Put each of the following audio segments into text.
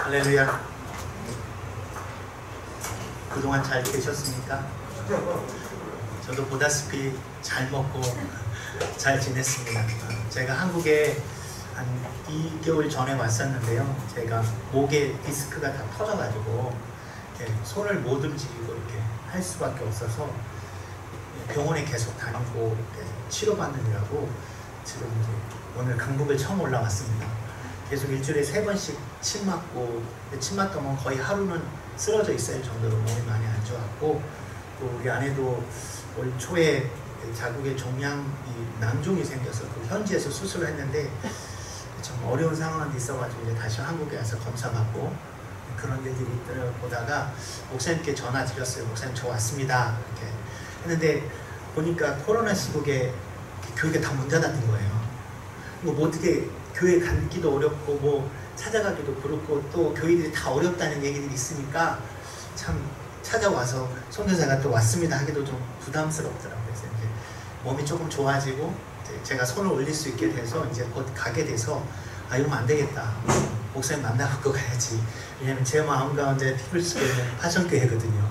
할렐루야. 그동안 잘 계셨습니까? 저도 보다시피 잘 먹고 잘 지냈습니다. 제가 한국에 한 2개월 전에 왔었는데요. 제가 목에 디스크가 다 터져가지고 손을 못 움직이고 이렇게 할 수밖에 없어서 병원에 계속 다니고 치료받느라고 지금 이제 오늘 강북을 처음 올라왔습니다. 계속 일주일에 3번씩 침 맞고, 침 맞다면 거의 하루는 쓰러져 있을 정도로 몸이 많이 안 좋았고, 또 우리 아내도 올 초에 자국에 종양이 낭종이 생겨서 그 현지에서 수술을 했는데 좀 어려운 상황이 있어가지고 이제 다시 한국에 와서 검사받고 그런 일들이 있더라 보다가 목사님께 전화 드렸어요. 목사님 저 왔습니다 이렇게 했는데 보니까 코로나 시국에 교회가 다 문 닫았던 거예요. 뭐 어떻게 교회 가기도 어렵고 뭐 찾아가기도 그렇고 또 교회들이 다 어렵다는 얘기들이 있으니까 참 찾아와서 선교사가 또 왔습니다 하기도 좀 부담스럽더라고요. 그래서 이제 몸이 조금 좋아지고 제가 손을 올릴 수 있게 돼서 이제 곧 가게 돼서 아 이러면 안 되겠다. 목사님 만나갖고 가야지. 왜냐면 제 마음 가운데 피를 쓰게 있는 파션교회거든요.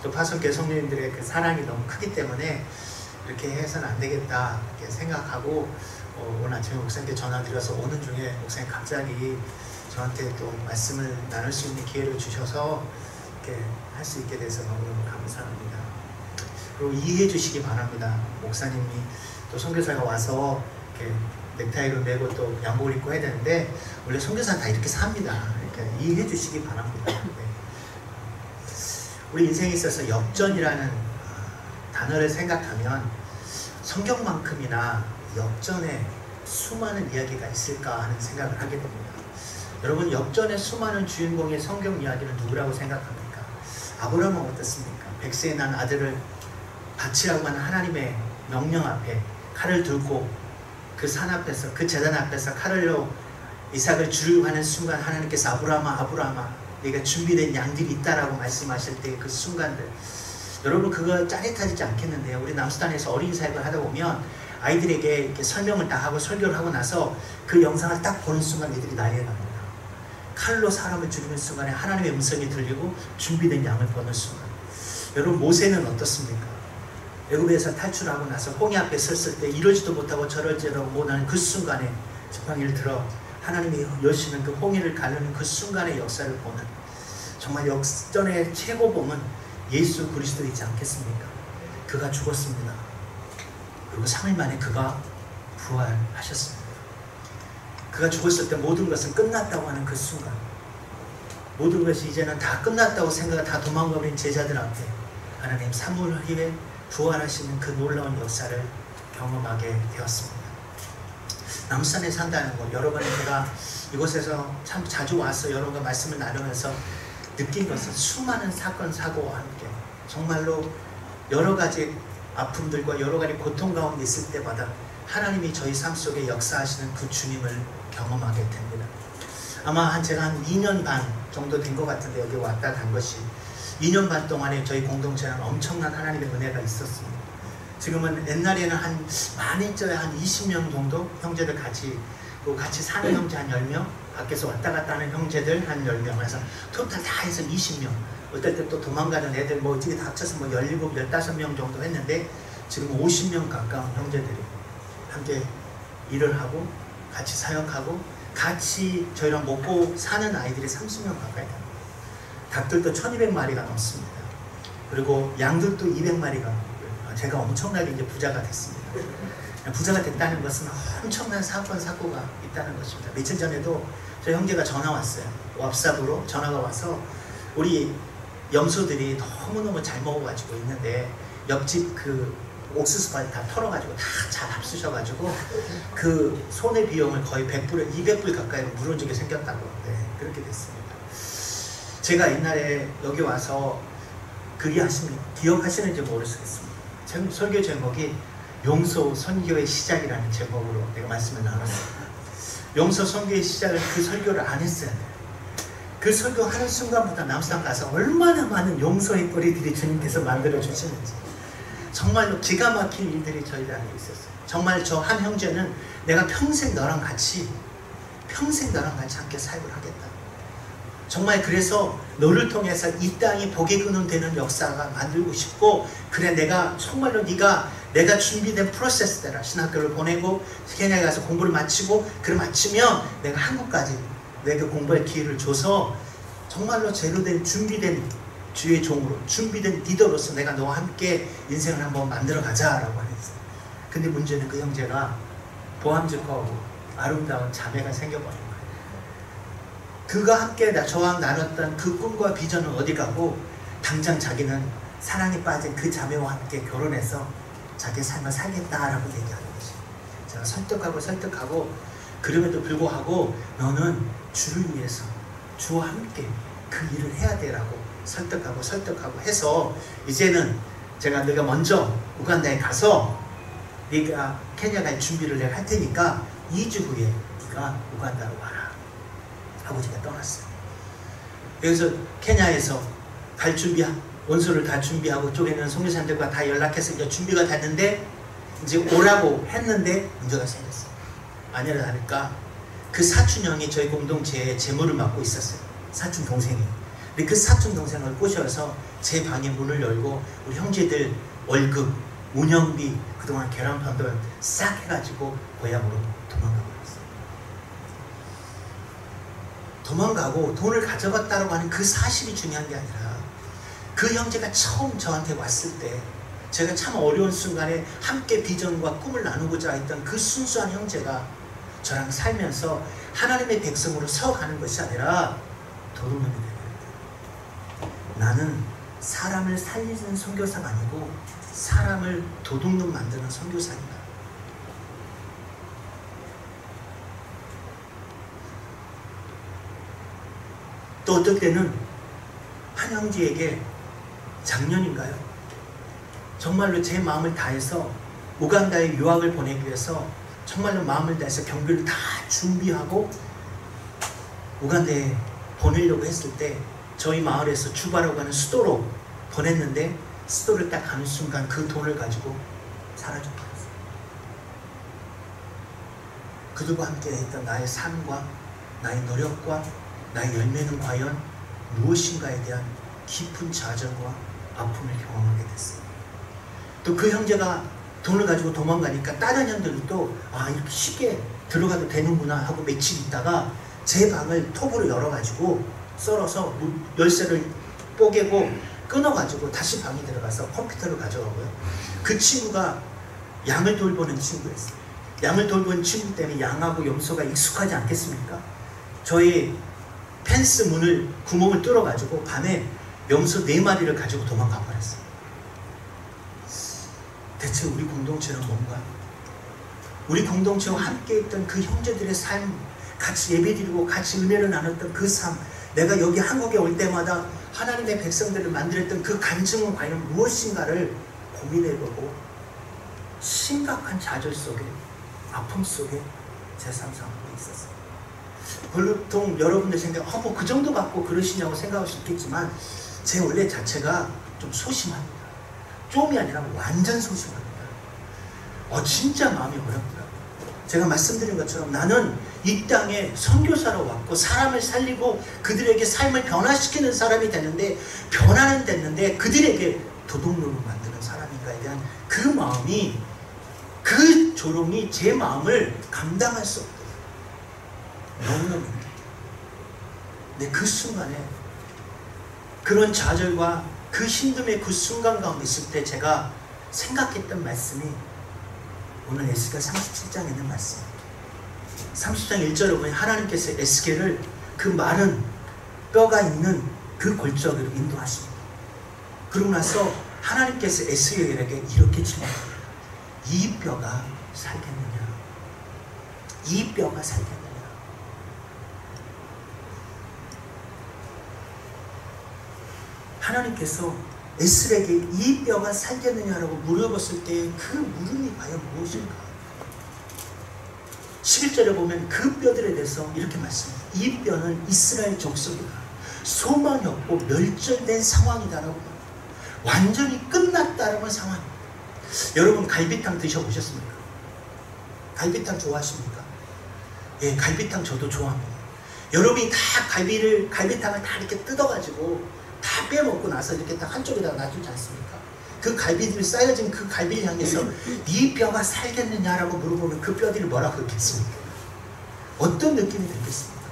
또 파션교회 성도님들의 그 사랑이 너무 크기 때문에 이렇게 해서는 안 되겠다 이렇게 생각하고 오늘 아침에 목사님께 전화드려서 오는 중에 목사님 갑자기 저한테 또 말씀을 나눌 수 있는 기회를 주셔서 이렇게 할 수 있게 돼서 너무너무 감사합니다. 그리고 이해해 주시기 바랍니다. 목사님이 또 선교사가 와서 이렇게 넥타이를 매고 또 양복을 입고 해야 되는데 원래 선교사는 다 이렇게 삽니다. 이렇게 이해해 주시기 바랍니다. 네. 우리 인생에 있어서 역전이라는 단어를 생각하면 성경만큼이나 역전에 수많은 이야기가 있을까 하는 생각을 하게 됩니다. 여러분 역전의 수많은 주인공의 성경 이야기는 누구라고 생각합니까? 아브라함은 어떻습니까? 백세에 난 아들을 바치라고 하는 하나님의 명령 앞에 칼을 들고 그 산 앞에서 그 제단 앞에서 칼을로 이삭을 주려고 하는 순간 하나님께서 아브라함아 아브라함아 네가 준비된 양들이 있다라고 말씀하실 때 그 순간들 여러분 그거 짜릿하지 않겠는데요? 우리 남수단에서 어린이 사역을 하다 보면 아이들에게 이렇게 설명을 다 하고 설교를 하고 나서 그 영상을 딱 보는 순간 애들이 난리가 납니다. 칼로 사람을 죽이는 순간에 하나님의 음성이 들리고 준비된 양을 보는 순간 여러분 모세는 어떻습니까? 애굽에서 탈출하고 나서 홍해 앞에 섰을 때 이러지도 못하고 저러지도 못하는 그 순간에 지팡이를 들어 하나님이 여시는 그 홍해를 가르는 그 순간의 역사를 보는 정말 역전의 최고봉은 예수 그리스도이지 않겠습니까? 그가 죽었습니다. 그리고 3일 만에 그가 부활하셨습니다. 그가 죽었을 때 모든 것은 끝났다고 하는 그 순간 모든 것이 이제는 다 끝났다고 생각하고 다 도망가버린 제자들 앞에 하나님 3일 후에 부활하시는 그 놀라운 역사를 경험하게 되었습니다. 남산에 산다는 것 여러분 제가 이곳에서 참 자주 와서 여러분과 말씀을 나누면서 느낀 것은 수많은 사건 사고와 함께 정말로 여러 가지 아픔들과 여러 가지 고통 가운데 있을 때마다 하나님이 저희 삶 속에 역사하시는 그 주님을 경험하게 됩니다. 아마 제가 한 2년 반 정도 된 것 같은데 여기 왔다 간 것이 2년 반 동안에 저희 공동체는 엄청난 하나님의 은혜가 있었습니다. 지금은 옛날에는 한 많이저야 한 20명 정도 형제들 같이 또 같이 사는 형제 한 10명 밖에서 왔다 갔다 하는 형제들 한 10명 그래서 토탈 다 해서 20명 어떨 때 또 도망가는 애들 뭐 어떻게 다 합쳐서 뭐 17, 15명 정도 했는데 지금 50명 가까운 형제들이 함께 일을 하고 같이 사역하고 같이 저희랑 먹고 사는 아이들이 30명 가까이 됩니다. 닭들도 1200마리가 넘습니다. 그리고 양들도 200마리가 넘고요. 제가 엄청나게 이제 부자가 됐습니다. 부자가 됐다는 것은 엄청난 사건 사고가 있다는 것입니다. 며칠 전에도 저희 형제가 전화 왔어요. 왑삽으로 전화가 와서 우리 염소들이 너무너무 잘 먹어가지고 있는데 옆집 그 옥수수밭 다 털어가지고 다 잘 합수셔가지고 그 손해 비용을 거의 100불에 200불 가까이 물은 적이 생겼다고 그렇게 됐습니다. 제가 옛날에 여기 와서 기억하시는지 모르겠습니다. 설교 제목이 용서 선교의 시작이라는 제목으로 내가 말씀을 나눴습니다. 용서 선교의 시작을 그 설교를 안 했어야 돼요. 그 설교하는 순간부터 남수단 가서 얼마나 많은 용서의 뿌리들이 주님께서 만들어 주시는지 정말로 기가 막힌 일들이 저희들한테 있었어요. 정말 저 한 형제는 내가 평생 너랑 같이 함께 사역을 하겠다. 정말 그래서 너를 통해서 이 땅이 복의 근원 되는 역사가 만들고 싶고, 그래 내가 정말로 내가 준비된 프로세스대로 신학교를 보내고 케냐에 가서 공부를 마치고, 그걸 마치면 내가 한국까지 내가 공부할 기회를 줘서 정말로 제대로 된 준비된 주의 종으로, 준비된 리더로서 내가 너와 함께 인생을 한번 만들어 가자라고 했어요. 근데 문제는 그 형제가 보암직하고 아름다운 자매가 생겨버린 거예요. 그가 함께 저와 나눴던 그 꿈과 비전은 어디 가고, 당장 자기는 사랑에 빠진 그 자매와 함께 결혼해서 자기 삶을 살겠다라고 얘기하는 거지. 제가 설득하고 그럼에도 불구하고 너는 주를 위해서 주와 함께 그 일을 해야 돼라고 설득하고 해서, 이제는 내가 먼저 우간다에 가서 네가 케냐 갈 준비를 내가 할 테니까 2주 후에 네가 우간다로 와라 하고 제가 떠났어요. 여기서 케냐에서 갈 원서를 다 준비하고 쪽에는 선교사님들과 다 연락해서 이제 준비가 됐는데, 이제 오라고 했는데 문제가 생겼어요. 아니라 다를까 그 사촌 형이 저희 공동체에 재물을 맡고 있었어요. 사촌 동생이. 근데 그 사촌 동생을 꼬셔서 제 방에 문을 열고 우리 형제들 월급, 운영비, 그동안 계란판들 싹 해가지고 고향으로 도망가고 있어요. 도망가고 돈을 가져갔다고 하는 그 사실이 중요한 게 아니라, 그 형제가 처음 저한테 왔을 때 제가 참 어려운 순간에 함께 비전과 꿈을 나누고자 했던 그 순수한 형제가 저랑 살면서 하나님의 백성으로 서가는 것이 아니라 도둑놈이 되는 거예요. 나는 사람을 살리는 선교사가 아니고 사람을 도둑놈 만드는 선교사입니다. 또 어떨 때는 한 형제에게 작년인가요? 정말로 제 마음을 다해서 우간다에 유학을 보내기 위해서 정말로 마음을 다해서 경비를 다 준비하고 우간다에 보내려고 했을 때, 저희 마을에서 주바라고 하는 수도로 보냈는데, 수도를 딱 가는 순간 그 돈을 가지고 사라져버렸어요. 그들과 함께 했던 나의 삶과 나의 노력과 나의 열매는 과연 무엇인가에 대한 깊은 좌절과 아픔을 경험하게 됐어요. 또 그 형제가 돈을 가지고 도망가니까 다른 형들도 이렇게 쉽게 들어가도 되는구나 하고 며칠 있다가 제 방을 톱으로 열어가지고 썰어서 열쇠를 뽀개고 끊어가지고 다시 방에 들어가서 컴퓨터를 가져가고요. 그 친구가 양을 돌보는 친구였어요. 양을 돌보는 친구 때문에 양하고 염소가 익숙하지 않겠습니까? 저희 펜스 문을 구멍을 뚫어가지고 밤에 염소 4마리를 가지고 도망가 버렸어요. 대체 우리 공동체는 뭔가? 우리 공동체와 함께 있던 그 형제들의 삶, 같이 예배드리고 같이 은혜를 나눴던 그 삶, 내가 여기 한국에 올 때마다 하나님의 백성들을 만들었던 그 간증은 과연 무엇인가를 고민해보고 심각한 좌절 속에, 아픔 속에 제 삶 살고 있었어요. 보통 여러분들 생각, 뭐 그 정도 갖고 그러시냐고 생각할 수 있겠지만, 제 원래 자체가 좀 소심합니다. 좀이 아니라 완전 소심합니다. 진짜 마음이 어렵더라고요. 제가 말씀드린 것처럼 나는 이 땅에 선교사로 왔고 사람을 살리고 그들에게 삶을 변화시키는 사람이 되는데, 변화는 됐는데 그들에게 도둑놈을 만드는 사람인가에 대한 그 마음이, 그 조롱이 제 마음을 감당할 수 없더라고요. 너무너무 힘들어요. 근데 그 순간에 그런 좌절과 그 힘듦의 그 순간 가운데 있을 때 제가 생각했던 말씀이 오늘 에스겔 37장에 있는 말씀입니다. 30장 1절에 보면 하나님께서 에스겔을 그 마른 뼈가 있는 그 골짜기로 인도하십니다. 그러고 나서 하나님께서 에스겔에게 이렇게 질문합니다. 이 뼈가 살겠느냐? 이 뼈가 살겠느냐? 하나님께서 에스겔에게 이 뼈가 살겠느냐라고 물어봤을 때 그 물음이 과연 무엇일까? 11절에 보면 그 뼈들에 대해서 이렇게 말씀합니다. 이 뼈는 이스라엘 족속이다. 소망이 없고 멸절된 상황이다라고, 완전히 끝났다라는 상황입니다. 여러분 갈비탕 드셔보셨습니까? 갈비탕 좋아하십니까? 예, 갈비탕 저도 좋아합니다. 여러분이 다 갈비탕을 다 이렇게 뜯어가지고 다 빼먹고 나서 이렇게 딱 한쪽에다가 놔두지 않습니까? 그 갈비들이 쌓여진 그 갈비를 향해서 이 뼈가 살겠느냐라고 물어보면 그 뼈들이 뭐라고 했겠습니까? 어떤 느낌이 들겠습니까?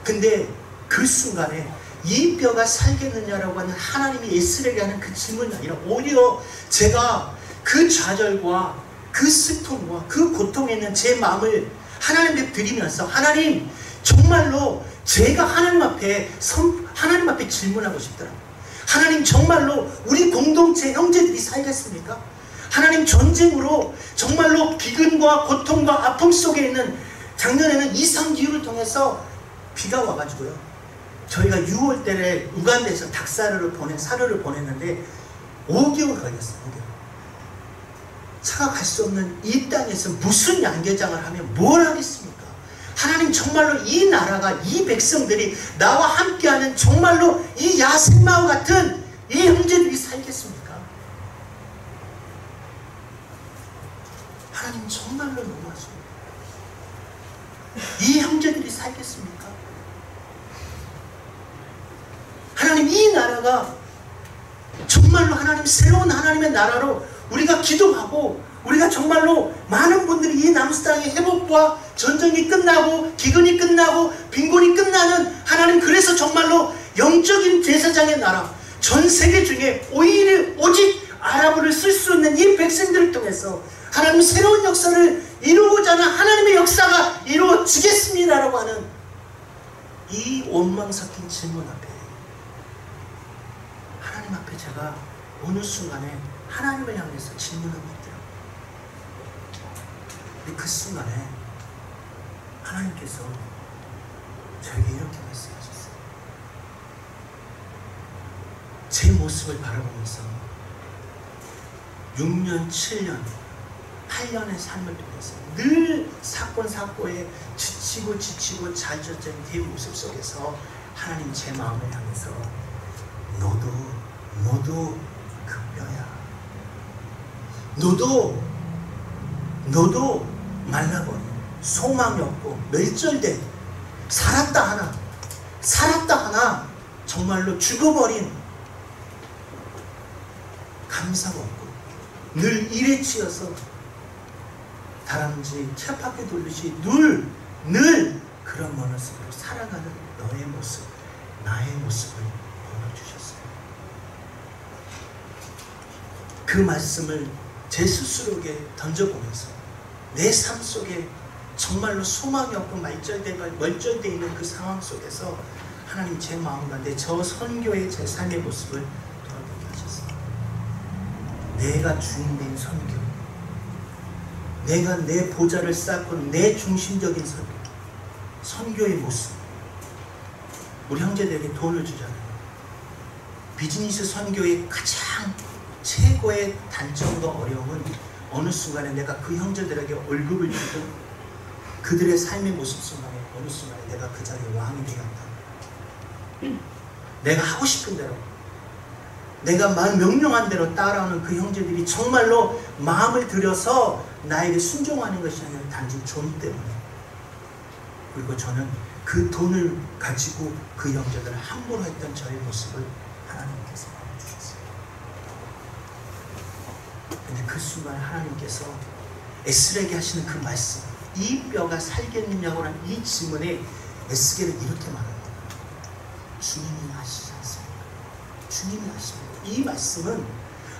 근데 그 순간에 이 뼈가 살겠느냐라고 하는 하나님이 에스겔에게 하는 그 질문이 아니라 오히려 제가 그 좌절과 그 슬픔과 그 고통에 있는 제 마음을 하나님께 드리면서 하나님 정말로 제가 하나님 앞에 질문하고 싶더라고요. 하나님 정말로 우리 공동체 형제들이 살겠습니까? 하나님 전쟁으로 정말로 기근과 고통과 아픔 속에 있는 작년에는 이상기후를 통해서 비가 와가지고요. 저희가 6월 달에 우간다에서 사료를 보냈는데 5개월 걸렸어요. 5개월. 차가 갈 수 없는 이 땅에서 무슨 양계장을 하면 뭘 하겠습니까? 하나님 정말로 이 나라가 이 백성들이 나와 함께하는 정말로 이 야생마와 같은 이 형제들이 살겠습니까? 하나님 정말로 너무하십니다. 이 형제들이 살겠습니까? 하나님 이 나라가 정말로 하나님 새로운 하나님의 나라로 우리가 기도하고 우리가 정말로 많은 분들이 이 남수 땅의 회복과 전쟁이 끝나고 기근이 끝나고 빈곤이 끝나는 하나님 그래서 정말로 영적인 제사장의 나라 전 세계 중에 오직 아랍어를 쓸 수 있는 이 백성들을 통해서 하나님 새로운 역사를 이루고자 하는 하나님의 역사가 이루어지겠습니다라고 하는 이 원망 섞인 질문 앞에 하나님 앞에 제가 어느 순간에 하나님을 향해서 질문하고 있더라고요. 근데 그 순간에 하나님께서 저에게 이렇게 말씀하셨어요. 제 모습을 바라보면서 6년, 7년, 8년의 삶을 통해서 늘 사건에 지치고 잘져진 제 모습 속에서 하나님 제 마음을 향해서 너도 그 뼈야. 너도 말라버린 소망이 없고 멸절된 살았다 하나 정말로 죽어버린 감사가 없고 늘 일에 치여서 다람쥐 쳇바퀴 돌듯이 늘 그런 모습으로 살아가는 너의 모습, 나의 모습을 보여주셨어요. 그 말씀을 제 스스로에게 던져보면서 내 삶 속에 정말로 소망이 없고 멀절되어 있는 그 상황 속에서 하나님 제 마음 가운데 저 선교의 제 삶의 모습을 돌아보게 하셨어요. 내가 주인된 선교, 내가 내 보좌를 쌓고 내 중심적인 선교의 모습. 우리 형제들에게 돈을 주잖아요. 비즈니스 선교의 가장 최고의 단점과 어려움은 어느 순간에 내가 그 형제들에게 월급을 주고 그들의 삶의 모습 순간에 어느 순간에 내가 그 자리에 왕이 되었다. 내가 하고 싶은 대로 내가 명령한 대로 따라오는 그 형제들이 정말로 마음을 들여서 나에게 순종하는 것이 아니라 단지 돈 때문에. 그리고 저는 그 돈을 가지고 그 형제들을 함부로 했던 저의 모습을 하나님께서 보여주셨어요. 근데 그 순간 하나님께서 에스겔에게 하시는 그 말씀, 이 뼈가 살겠느냐고 하는 이 질문에 에스겔은 이렇게 말합니다. 주님이 하시지 않습니까? 주님이 하십니다. 이 말씀은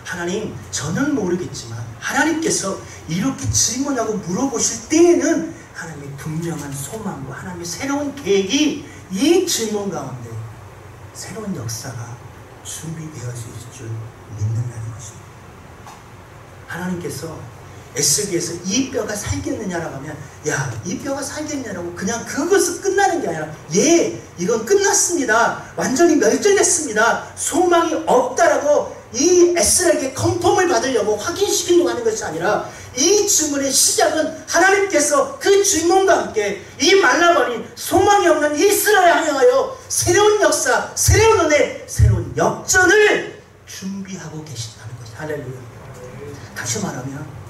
하나님, 저는 모르겠지만 하나님께서 이렇게 질문하고 물어보실 때에는 하나님의 분명한 소망과 하나님의 새로운 계획이 이 질문 가운데 새로운 역사가 준비되어질 줄 믿는다는 것입니다. 하나님께서 에스겔에서 이 뼈가 살겠느냐라고 하면, 야, 이 뼈가 살겠냐라고 그냥 그것은 끝나는 게 아니라, 예, 이건 끝났습니다, 완전히 멸절됐습니다, 소망이 없다라고 이 에스겔에게 컨펌을 받으려고 확인시키려고 하는 것이 아니라, 이 질문의 시작은 하나님께서 그 질문과 함께 이 말라버린 소망이 없는 이스라엘을 향하여 새로운 역사, 새로운 은혜, 새로운 역전을 준비하고 계신다는 것이 할렐루야. 다시 말하면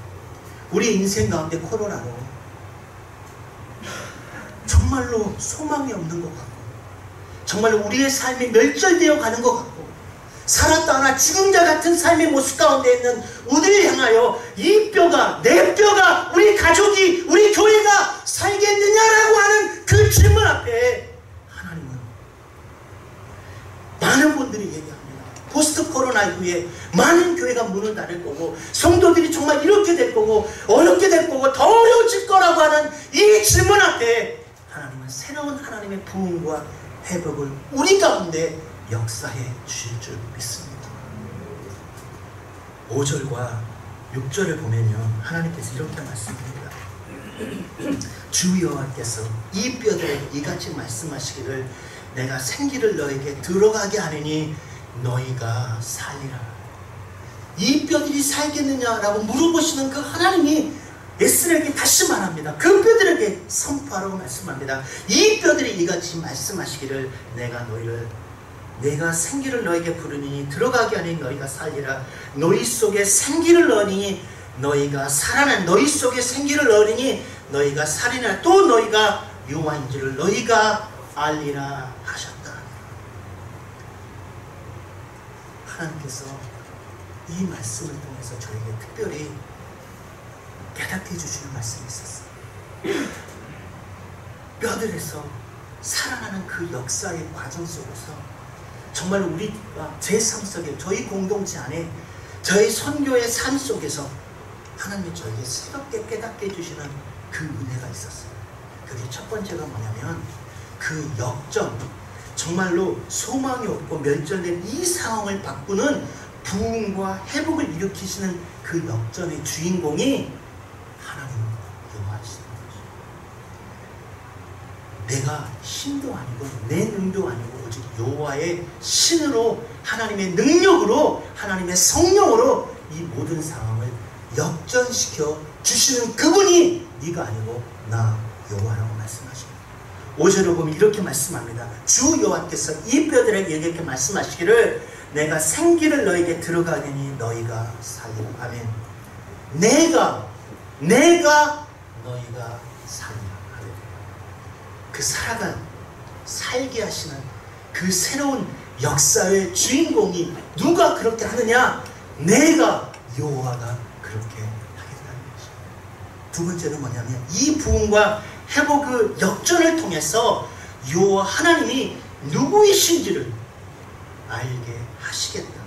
우리 인생 가운데 코로나로 정말로 소망이 없는 것 같고, 정말로 우리의 삶이 멸절되어 가는 것 같고, 살았다 하나 죽은 자 같은 삶의 모습 가운데 있는 우리를 향하여 이 뼈가, 내 뼈가, 우리 가족이, 우리 교회가 살겠느냐라고 하는 그 질문 앞에 하나님은 많은 분들이 얘기합니다. 포스트 코로나 이후에 많은 교회가 문을 닫을 거고, 성도들이 정말 이렇게 될 거고, 어렵게 될 거고, 더 어려워질 거라고 하는 이 질문 앞에 하나님은 새로운 하나님의 부흥과 회복을 우리 가운데 역사해 주실 줄 믿습니다. 5절과 6절을 보면 하나님께서 이렇게 말씀합니다. 주 여호와께서 이 뼈들에게 이같이 말씀하시기를 내가 생기를 너에게 들어가게 하느니 너희가 살리라. 이 뼈들이 살겠느냐라고 물어보시는 그 하나님이 에스라에게 다시 말합니다. 그 뼈들에게 선포하라고 말씀합니다. 이 뼈들이 이같이 말씀하시기를 내가 생기를 너에게 부르니 들어가게 하니 너희가 살리라. 너희 속에 생기를 넣으니 너희가 살아나. 너희 속에 생기를 넣으니 너희가 살이나. 또 너희가 여호와인 줄을 너희가 알리라 하셨다. 하나님께서 이 말씀을 통해서 저에게 특별히 깨닫게 해주시는 말씀이 있었어요. 뼈들에서 살아나는 그 역사의 과정 속에서 정말 우리가 제 삶 속에, 저희 공동체 안에, 저희 선교의 삶 속에서 하나님이 저에게 새롭게 깨닫게 해주시는 그 은혜가 있었어요. 그게 첫 번째가 뭐냐면 그 역전, 정말로 소망이 없고 멸절된 이 상황을 바꾸는 부흥과 회복을 일으키시는 그 역전의 주인공이 하나님 여호와시는 거죠. 내가 힘도 아니고 내 능도 아니고 오직 여호와의 신으로, 하나님의 능력으로, 하나님의 성령으로 이 모든 상황을 역전시켜 주시는 그분이 네가 아니고 나 여호와라고 말씀하십니다. 5절을 보면 이렇게 말씀합니다. 주 여호와께서 이 뼈들에게 이렇게 말씀하시기를 내가 생기를 너에게 들어가니 너희가 살리라. 아멘. 내가 너희가 살리라. 그 살게 하시는 그 새로운 역사의 주인공이 누가 그렇게 하느냐? 내가 여호와가 그렇게 하겠다는 것입니다. 두 번째는 뭐냐면 이 부흥과 회복 그 역전을 통해서 여호와 하나님이 누구이신지를 알게 하시겠다.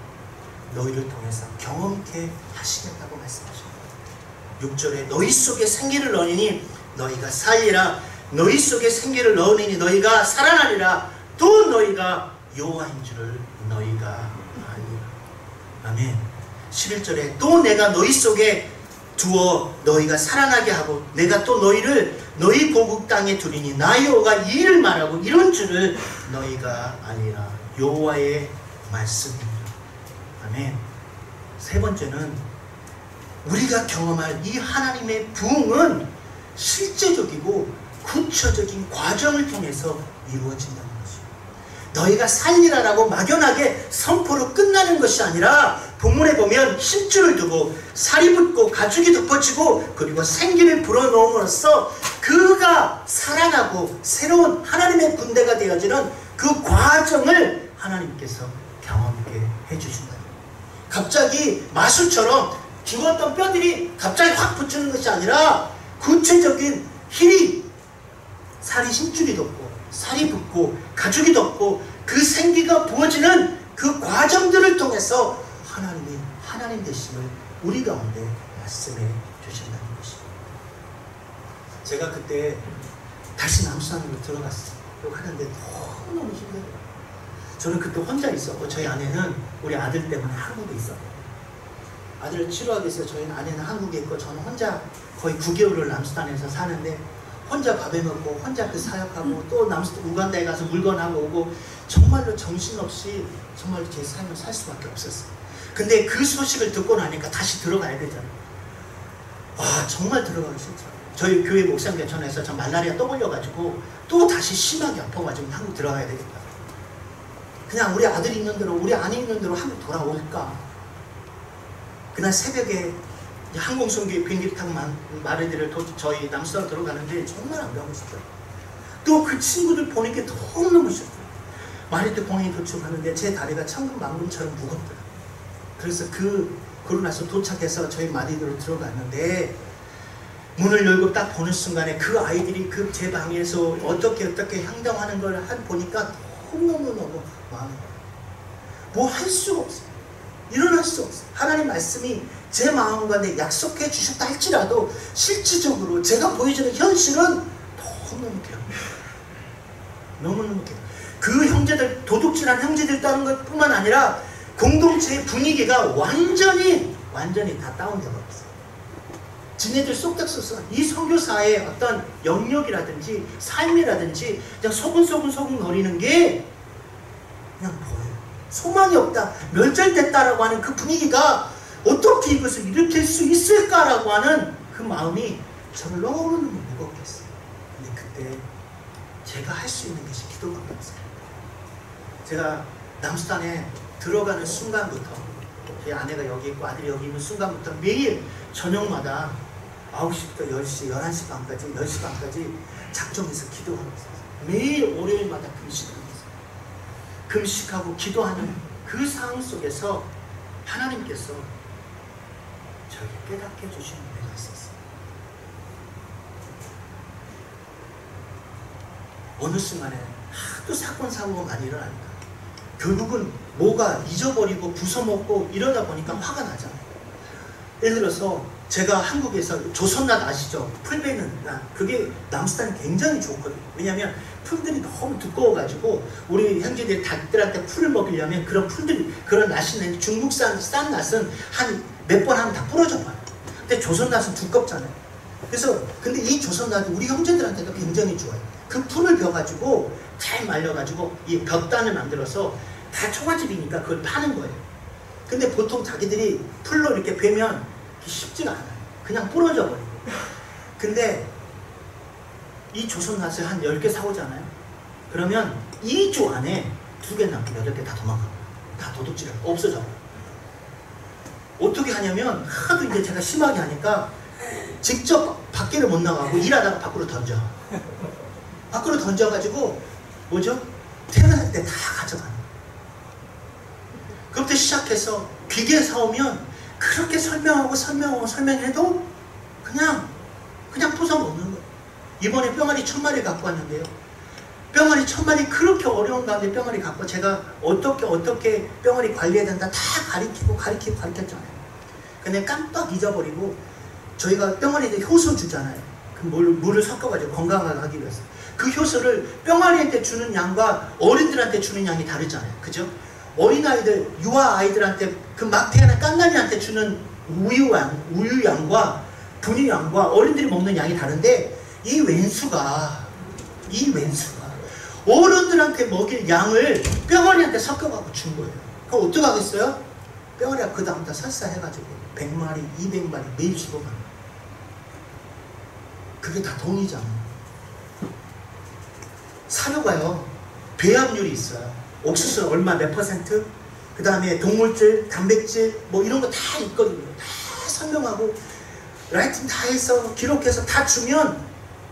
너희를 통해서 경험케 하시겠다고 말씀하십니다. 6절에 너희 속에 생기를 넣으니 너희가 살리라. 너희 속에 생기를 넣으니 너희가 살아나리라. 또 너희가 여호와인 줄을 너희가 알리라. 아멘. 11절에 또 내가 너희 속에 두어 너희가 살아나게 하고 내가 또 너희를 너희 고국 땅에 두리니 나 여호와가 이 일을 말하고 이런 줄을 너희가 알리라. 여호와의 말씀입니다. 아멘. 세 번째는 우리가 경험할 이 하나님의 부흥은 실제적이고 구체적인 과정을 통해서 이루어진다는 것이에요. 너희가 살리라라고 막연하게 선포로 끝나는 것이 아니라 본문에 보면 힘줄을 두고 살이 붙고 가죽이 덮어지고 그리고 생기를 불어넣음으로써 그가 살아나고 새로운 하나님의 군대가 되어지는 그 과정을 하나님께서 경험하게 해주신다. 갑자기 마술처럼 죽었던 뼈들이 갑자기 확 붙이는 것이 아니라 구체적인 살이 힘줄이 덮고 살이 붙고 가죽이 덮고 그 생기가 부어지는 그 과정들을 통해서 하나님이 하나님 되심을 우리 가운데 말씀해 주신다는 것입니다. 제가 그때 다시 남수산으로 들어갔어요. 하는데 너무너무 힘들어요. 저는 그때 혼자 있었고 저희 아내는 우리 아들 때문에 한국에 있었고 아들을 치료하기 위해서 저희는 아내는 한국에 있고 저는 혼자 거의 9개월을 남수단에서 사는데 혼자 밥해 먹고 혼자 그 사역하고 또 우간다에 가서 물건하고 오고 정말로 정신없이 정말로 제 삶을 살 수밖에 없었어요. 근데 그 소식을 듣고 나니까 다시 들어가야 되잖아요. 와 정말 들어가기 싫더라고요. 저희 교회 목사님께 전해서 저 말라리아 또 걸려가지고 또 다시 심하게 아파가지고 한국 들어가야 되겠다. 그냥 우리 아들이 있는 대로 우리 아내 있는 대로 한국 돌아올까. 그날 새벽에 항공송기 비행기 타고 마르디를 저희 남수단 들어가는데 정말 안 가고 싶어요. 또 그 친구들 보는 게 너무너무 싫어요. 마리트 공항에 도착하는데 제 다리가 천근만근처럼 무겁더라고요. 그래서 그러고 나서 도착해서 저희 마리트로 들어갔는데 문을 열고 딱 보는 순간에 그 아이들이 그 제 방에서 어떻게 행동하는 걸 보니까 너무너무 마음이 뭐 할 수가 없어요. 일어날 수 없어요. 하나님 말씀이 제 마음 가운데 약속해 주셨다 할지라도 실질적으로 제가 보여주는 현실은 너무너무 괴로워요. 너무너무 괴로워요. 그 형제들, 도둑질한 형제들 따는 것 뿐만 아니라 공동체의 분위기가 완전히 다 다운되어 버렸어요. 지네들 쏙닥 쏙 이 선교사의 어떤 영역이라든지 삶이라든지 그냥 소근소근 거리는 게 그냥 보여요. 소망이 없다, 멸절됐다라고 하는 그 분위기가 어떻게 이것을 일으킬 수 있을까라고 하는 그 마음이 저를 너무너무 무겁게 했어요. 근데 그때 제가 할 수 있는 것이 기도밖에 없어요. 제가 남수단에 들어가는 순간부터 제 아내가 여기 있고 아들이 여기 있는 순간부터 매일 저녁마다 9시부터 10시, 11시 반까지, 10시 반까지 작정해서 기도하고 있었어요. 매일 월요일마다 금식하고 있어요. 금식하고 기도하는 그 상황 속에서 하나님께서 저에게 깨닫게 해주시는 때가 있었어요. 어느 순간에 하도 사건 사고가 많이 일어나니까 결국은 뭐가 잊어버리고 부숴먹고 이러다 보니까 화가 나잖아요. 예를 들어서 제가 한국에서 조선낫 아시죠? 풀 베는 낫. 그게 남수단이 굉장히 좋거든요. 왜냐하면 풀들이 너무 두꺼워가지고 우리 형제들이 닭들한테 풀을 먹이려면 그런 풀들이, 그런 낫이 중국산 싼 낫은 한 몇 번 하면 다 부러져 봐요. 근데 조선낫은 두껍잖아요. 그래서 근데 이 조선낫이 우리 형제들한테도 굉장히 좋아요. 그 풀을 벼가지고 잘 말려가지고 이 벽단을 만들어서 다 초가집이니까 그걸 파는 거예요. 근데 보통 자기들이 풀로 이렇게 베면 쉽지가 않아요. 그냥 부러져 버리고. 근데 이 조선낫을 한 10개 사오잖아요. 그러면 2주 안에 2개 남고 8개 다 도망가요. 다 도둑질하고 없어져요. 어떻게 하냐면 하도 이제 제가 심하게 하니까 직접 밖에를 못 나가고 일하다가 밖으로 던져. 밖으로 던져가지고 뭐죠? 퇴근할 때 다 가져가요. 그부터 시작해서 비계 사오면 그렇게 설명해도 그냥 부숴먹는 거예요. 이번에 뿅아리 1000마리 갖고 왔는데요. 뿅아리 1000마리 그렇게 어려운 가운데 뿅아리 갖고 제가 어떻게 뿅아리 관리해야 된다 다 가르쳤잖아요. 근데 깜빡 잊어버리고 저희가 뿅아리한테 효소 주잖아요. 그 물을 섞어가지고 건강하게 하기 위해서. 그 효소를 뿅아리한테 주는 양과 어린들한테 주는 양이 다르잖아요. 그죠? 어린아이들, 유아 아이들한테 그 막 태어난 깐난이한테 주는 우유양과 분유양과 어른들이 먹는 양이 다른데 이 왼수가 어른들한테 먹일 양을 뿅아리한테 섞어갖고 준 거예요. 그럼 어떻게 하겠어요? 뿅아리가 그 다음부터 설사해가지고 100마리, 200마리 매일 죽어가는 거예요. 그게 다 동이잖아요. 사료가요, 배합률이 있어요. 옥수수는 얼마 몇 %? 그 다음에 동물질, 단백질 뭐 이런 거 다 있거든요. 다 설명하고 라이팅 다 해서 기록해서 다 주면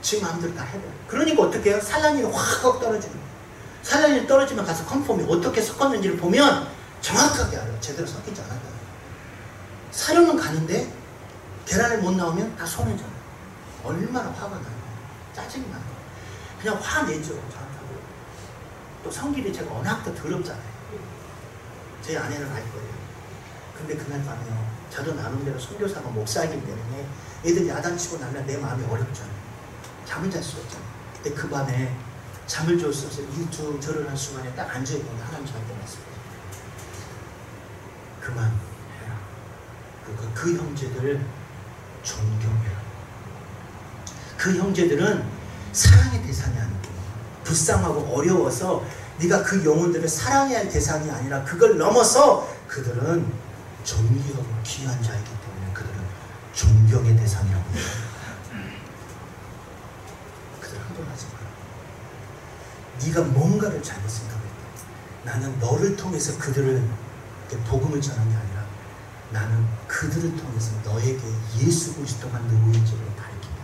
지 마음대로 다 해봐요. 그러니까 어떻게 해요? 산란율이 확 떨어지는 거예요. 산란율이 떨어지면 가서 컨펌이 어떻게 섞었는지를 보면 정확하게 알아요. 제대로 섞이지 않았다. 사료는 가는데 계란을 못 나오면 다 손해잖아요. 얼마나 화가 나요. 짜증이 나요. 그냥 화내죠. 저한테도. 또 성질이 제가 워낙 더 더럽잖아요. 제 아내는 알 거예요. 근데 그날 밤에요. 저도 나름대로 선교사가 목사이기 때문에 애들이 야단치고 나면 내 마음이 어렵잖아요. 잠을 잘 수 없잖아요. 근데 그 밤에 잠을 잘 수 없어서 유튜브 절을 한 순간에 딱 앉아있는데 하나님 저한테 말씀해요. 그만해라. 그 형제들 존경해라. 그 형제들은 사랑의 대상이 아니고 불쌍하고 어려워서 네가 그 영혼들을 사랑해야 할 대상이 아니라 그걸 넘어서 그들은 존귀하고 귀한 자이기 때문에 그들은 존경의 대상이라고 해요. 그들 흥분하지 마라. 네가 뭔가를 잘못 생각했다. 나는 너를 통해서 그들을 복음을 전한 게 아니라 나는 그들을 통해서 너에게 예수 그리스도가 누구인지를 가르친다.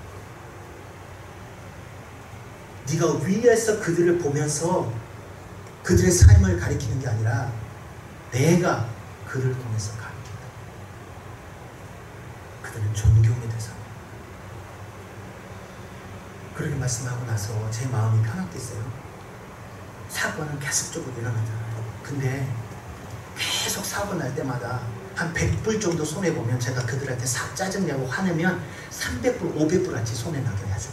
네가 위에서 그들을 보면서 그들의 삶을 가리키는 게 아니라 내가 그를 통해서 가리킨다. 그들은 존경의 대상. 그렇게 말씀하고 나서 제 마음이 편했겠어요. 사건은 계속적으로 일어나잖아요. 근데 계속 사고 날 때마다 한 100불 정도 손해보면 제가 그들한테 짜증내고 화내면 300불, 500불같이 손해나게 하죠.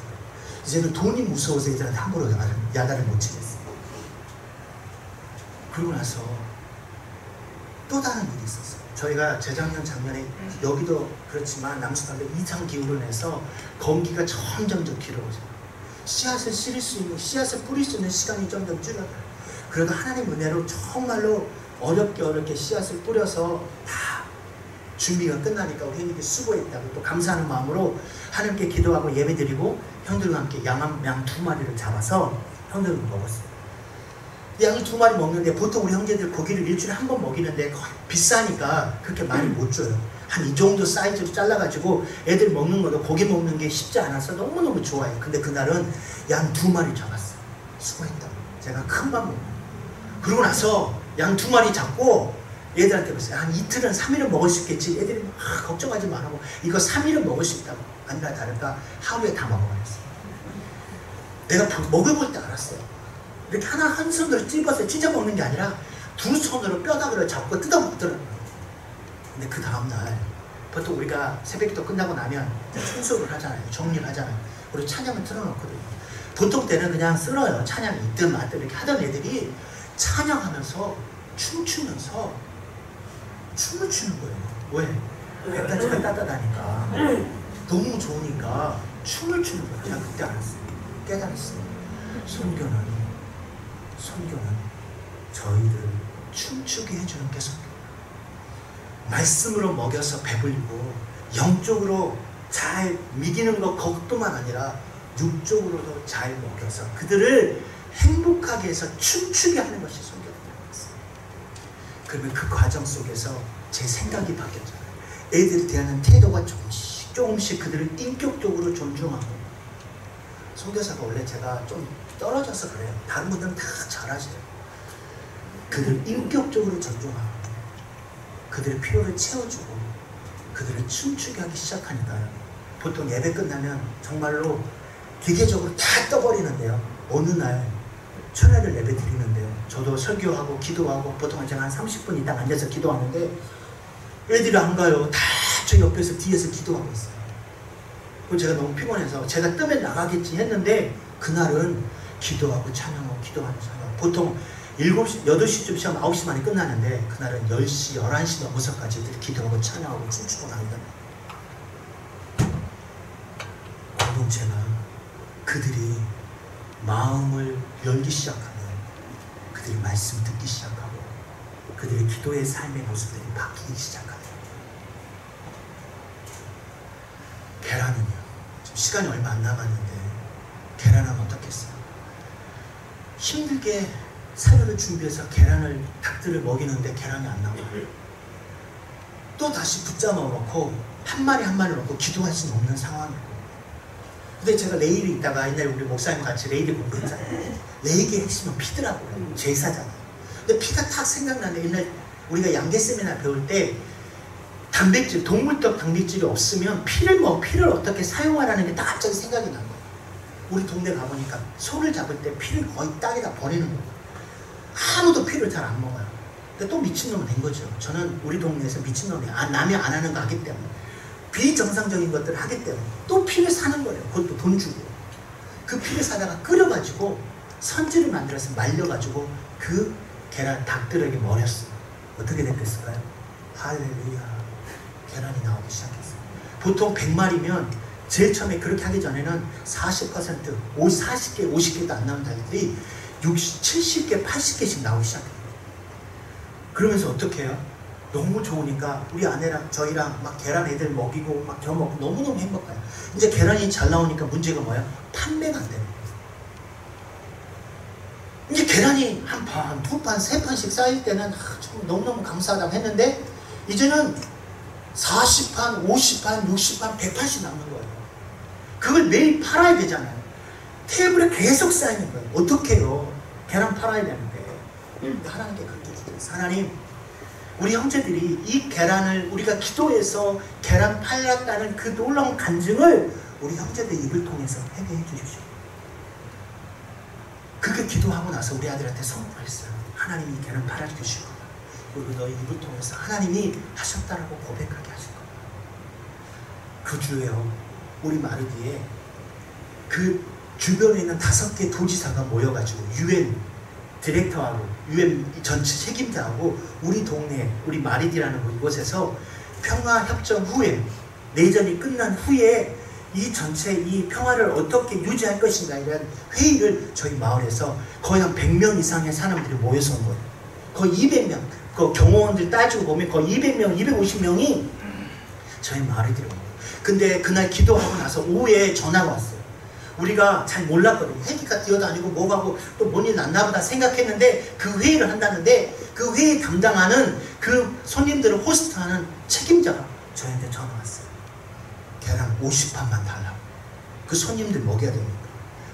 이제는 돈이 무서워서 이제는 함부로 야단을 못 치겠어요. 그러고 나서 또 다른 일이 있었어요. 저희가 재작년 작년에 여기도 그렇지만 남수단데 이상 기후로 인해서 건기가 점점점 길어져요. 씨앗을 뿌릴 수 있는 시간이 점점 줄어들어요. 그래도 하나님 은혜로 정말로 어렵게 씨앗을 뿌려서 다 준비가 끝나니까 우리 형님께 수고했다고 또 감사하는 마음으로 하나님께 기도하고 예배드리고 형들과 함께 양 2마리를 잡아서 형들은 먹었어요. 양이 2마리 먹는데 보통 우리 형제들 고기를 일주일에 한 번 먹이는데 비싸니까 그렇게 많이 못 줘요. 한 이 정도 사이즈로 잘라가지고 애들 먹는 것도 고기 먹는 게 쉽지 않아서 너무너무 좋아해요. 근데 그날은 양 2마리 잡았어요. 수고했다고. 제가 큰 밥 먹어요. 그러고 나서 양 2마리 잡고 애들한테 그랬어요. 한 이틀은 3일은 먹을 수 있겠지. 애들이 걱정하지 말라고. 이거 3일은 먹을 수 있다고. 아니라 다를까 하루에 다 먹어버렸어요. 내가 먹어볼 때 알았어요. 이렇게 한 손으로 찝어서 찢어 먹는 게 아니라 두 손으로 뼈다귀를 잡고 뜯어 먹더라고요. 근데 그 다음날 보통 우리가 새벽기도 끝나고 나면 청소를 하잖아요. 정리를 하잖아요. 우리 찬양을 틀어놓거든요. 보통 때는 그냥 쓸어요. 찬양이 있든 말든 이렇게 하던 애들이 찬양하면서 춤추면서 춤을 추는 거예요. 왜? 백단지가 따뜻하니까 너무 좋으니까 춤을 추는 거예요. 제가 그때 알았어요. 깨달았어요. 선교는 저희를 춤추게 해주는 게 선교. 말씀으로 먹여서 배불리고 영적으로 잘 미기는 것뿐만 아니라 육적으로도 잘 먹여서 그들을 행복하게 해서 춤추게 하는 것이 선교라는 것이에요. 그러면 그 과정 속에서 제 생각이 바뀌었잖아요. 애들에 대한 태도가 조금씩 그들을 인격적으로 존중하고. 선교사가 원래 제가 좀 떨어져서 그래요. 다른 분들은 다 잘하세요. 그들을 인격적으로 존중하고 그들의 필요를 채워주고 그들을 춤추게 하기 시작하니까요. 보통 예배 끝나면 정말로 기계적으로 다 떠버리는데요. 어느 날 천회를 예배 드리는데요. 저도 설교하고 기도하고 보통 제가 한 30분 이상 앉아서 기도하는데 애들이 안 가요. 다 저 옆에서 뒤에서 기도하고 있어요. 그럼 제가 너무 피곤해서 제가 뜨면 나가겠지 했는데 그날은 기도하고 찬양하고 기도하는 찬양. 보통 7시, 8시쯤 시험 9시 만에 끝나는데 그날은 10시, 11시 넘어서까지 기도하고 찬양하고 춤추고 나는데 공동체나 그들이 마음을 열기 시작하면 그들이 말씀 듣기 시작하고 그들의 기도의 삶의 모습들이 바뀌기 시작하네요. 계란은요. 지금 시간이 얼마 안 남았는데 계란은 어떻겠어요? 힘들게 사료를 준비해서 닭들을 먹이는데 계란이 안 나와요. 또 다시 붙잡아 놓고 한 마리 놓고 기도할 수는 없는 상황이고. 근데 제가 레일이 있다가 옛날에 우리 목사님 같이 레일이 공부했잖아요. 레일의 핵심은 피더라고요. 제사잖아요. 근데 피가 딱 생각나는데 옛날 우리가 양계 세미나 배울 때 단백질, 동물적 단백질이 없으면 피를 어떻게 사용하라는 게 딱 갑자기 생각이 난 거예요. 우리 동네 가보니까 손을 잡을 때 피를 거의 땅에다 버리는 거예요. 아무도 피를 잘 안 먹어요. 근데 또 미친놈은 된 거죠. 저는 우리 동네에서 미친놈이 남이 안 하는 거 하기 때문에 비정상적인 것들을 하기 때문에 또 피를 사는 거예요. 그것도 돈 주고. 그 피를 사다가 끓여가지고 선지를 만들어서 말려가지고 그 닭들에게 먹였어요. 어떻게 됐겠어요? 할렐루야. 계란이 나오기 시작했어요. 보통 100마리면 제일 처음에 그렇게 하기 전에는 40%, 40개, 50개도 안 나오는 닭들이 60, 70개, 80개씩 나오기 시작해요. 그러면서 어떻게 해요? 너무 좋으니까 우리 아내랑 저희랑 막 계란 애들 먹이고 막 저 먹고 너무너무 행복해요. 이제 계란이 잘 나오니까 문제가 뭐예요? 판매가 안 되는 거예요. 이제 계란이 한 판, 두 판, 세 판씩 쌓일 때는 너무너무 감사하다고 했는데 이제는 40판, 50판, 60판, 100판씩 남는 거예요. 그걸 매일 팔아야 되잖아요. 테이블에 계속 쌓이는 거예요. 어떻게 해요? 계란 팔아야 되는데. 하나님께 그렇게 기도했어요. 하나님, 우리 형제들이 이 계란을 우리가 기도해서 계란 팔렸다는 그 놀라운 간증을 우리 형제들 입을 통해서 회개해 주십시오. 그렇게 기도하고 나서 우리 아들한테 선포했어요. 하나님이 이 계란 팔아주실 거다. 그리고 너희 입을 통해서 하나님이 하셨다라고 고백하게 하실 거다. 그 주에요, 우리 마르디에 그 주변에 있는 5개 도지사가 모여가지고 UN 디렉터하고 UN 전체 책임자하고 우리 동네, 우리 마리디라는 이곳에서 평화협정 후에, 내전이 끝난 후에 이 전체 이 평화를 어떻게 유지할 것인가 이런 회의를 저희 마을에서 거의 한 100명 이상의 사람들이 모여서 온 거예요. 거의 200명. 그 경호원들 따지고 보면 거의 200명, 250명이 저희 마을에 들어온 거예요. 근데 그날 기도하고 나서 오후에 전화가 왔어요. 우리가 잘 몰랐거든요. 헬기가 뛰어다니고 뭐가고 또 뭔 일 났나 보다 생각했는데 그 회의를 한다는데 그 회의 담당하는 그 손님들을 호스트하는 책임자가 저희한테 전화 왔어요. 계란 50판만 달라고. 그 손님들 먹여야 되니까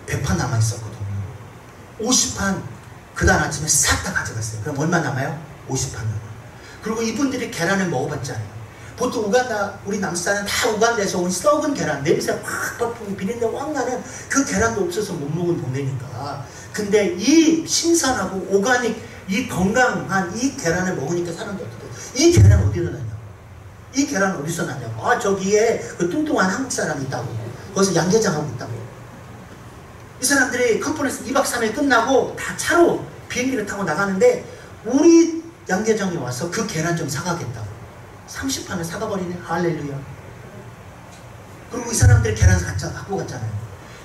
100판 남아있었거든요. 50판 그 다음 아침에 싹 다 가져갔어요. 그럼 얼마 남아요? 50판 남아요. 그리고 이분들이 계란을 먹어봤잖아요. 보통 우간다, 우리 남산은 다 우간다에서 온 썩은 계란, 냄새 확 퍼프고 비린내 확 나는 그 계란도 없어서 못 먹은 동네니까. 근데 이 신선하고 오가닉, 이 건강한 이 계란을 먹으니까 사람들 어떻게 해요? 이 계란 어디서 났냐고. 이 계란 어디서 났냐고. 아, 저기에 그 뚱뚱한 한국 사람이 있다고. 거기서 양계장하고 있다고. 이 사람들이 컨퍼런스 2박 3일 끝나고 다 차로 비행기를 타고 나가는데 우리 양계장에 와서 그 계란 좀 사가겠다고. 30판을 사가버리네. 할렐루야. 그리고 이 사람들이 계란 갖고 갔잖아요.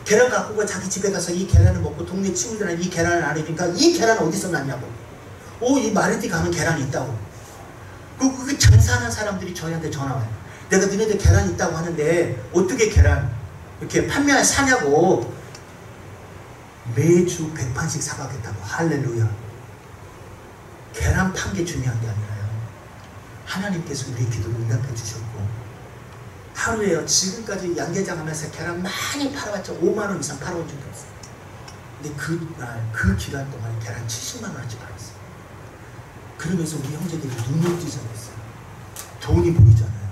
계란 갖고 가 자기 집에 가서 이 계란을 먹고 동네 친구들한테 이 계란을 안 해주니까 이 계란 어디서 났냐고. 오, 이 마르디 가면 계란이 있다고. 그리고 그 장사하는 사람들이 저희한테 전화 와요. 내가 너네들 계란 있다고 하는데 어떻게 계란 이렇게 사냐고. 매주 100판씩 사가겠다고. 할렐루야. 계란 판 게 중요한 게 아니라요. 하나님께서 우리 기도를 응답해 주셨고 하루에요, 지금까지 양계장 하면서 계란 많이 팔아봤자 5만원 이상 팔아온 적이 없어요. 근데 그날 그 기간 동안 계란 70만원어치 팔았어요. 그러면서 우리 형제들이 눈물 띄져버렸어요. 돈이 보이잖아요.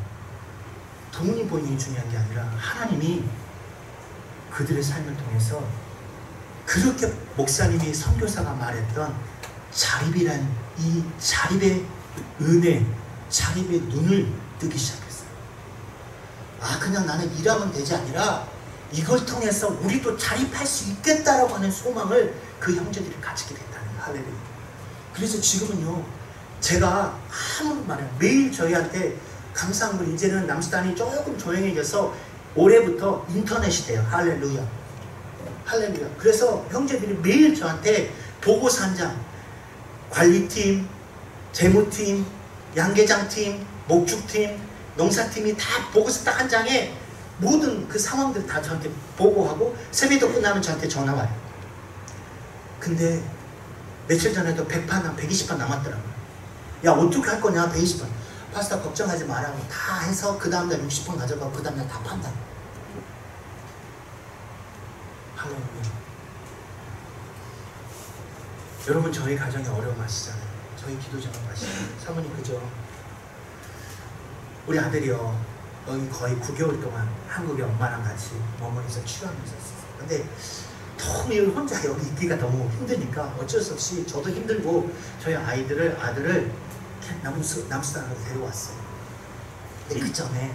돈이 보이는 게 중요한 게 아니라 하나님이 그들의 삶을 통해서 그렇게 목사님이 선교사가 말했던 자립이란 이 자립의 은혜, 자립의 눈을 뜨기 시작했어요. 아, 그냥 나는 일하면 되지 아니라 이걸 통해서 우리도 자립할 수 있겠다라고 하는 소망을 그 형제들이 가지게 됐다는 거예요. 할렐루야. 그래서 지금은요, 제가 아무 말이에요. 매일 저희한테 감사한 건 이제는 남수단이 조금 조용해져서 올해부터 인터넷이 돼요. 할렐루야. 할렐루야. 그래서 형제들이 매일 저한테 보고서 한 장, 관리팀, 재무팀, 양계장팀, 목축팀, 농사팀이 다 보고서 딱 한 장에 모든 그 상황들 다 저한테 보고하고 세배도 끝나면 저한테 전화 와요. 근데 며칠 전에도 100판, 한 120판 남았더라고요. 야, 어떻게 할 거냐, 120판. 파스타 걱정하지 말라고 다 해서 그 다음날 60판 가져가고 그 다음날 다 판다. 할렐루야. 여러분, 저희 가정이 어려움 아시잖아요. 저희 기도 제목 아시잖아요. 사모님 그죠? 우리 아들이요, 여기 거의 9개월 동안 한국에 엄마랑 같이 머무르면서 치료하면서 있었어요. 근데 너무 혼자 여기 있기가 너무 힘드니까 어쩔 수 없이 저도 힘들고 저희 아들을 남수단으로 데려왔어요. 근데 그 전에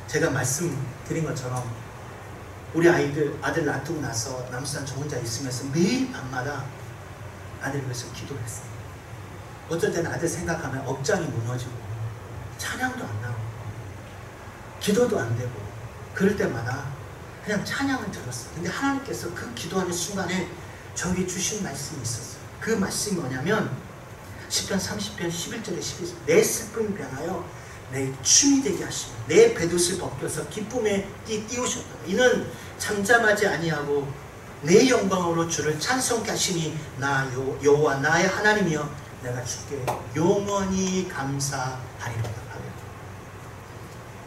제가 말씀드린 것처럼 우리 아들 놔두고 나서 남수단 저 혼자 있으면서 매일 밤마다 아들 위해서 기도를 했어요. 어쩔 때는 아들 생각하면 억장이 무너지고 찬양도 안 나오고 기도도 안 되고 그럴 때마다 그냥 찬양을 들었어요. 근데 하나님께서 그 기도하는 순간에 저에게 주신 말씀이 있었어요. 그 말씀이 뭐냐면 10편 30편 11절에 11절 내 슬픔이 변하여 내 춤이 되게 하시며 내 뱃옷을 벗겨서 기쁨에 띄우셨다. 이는 잠잠하지 아니하고 내 영광으로 주를 찬송케 하시니 나 여호와 나의 하나님이여 내가 주께 영원히 감사하리로다.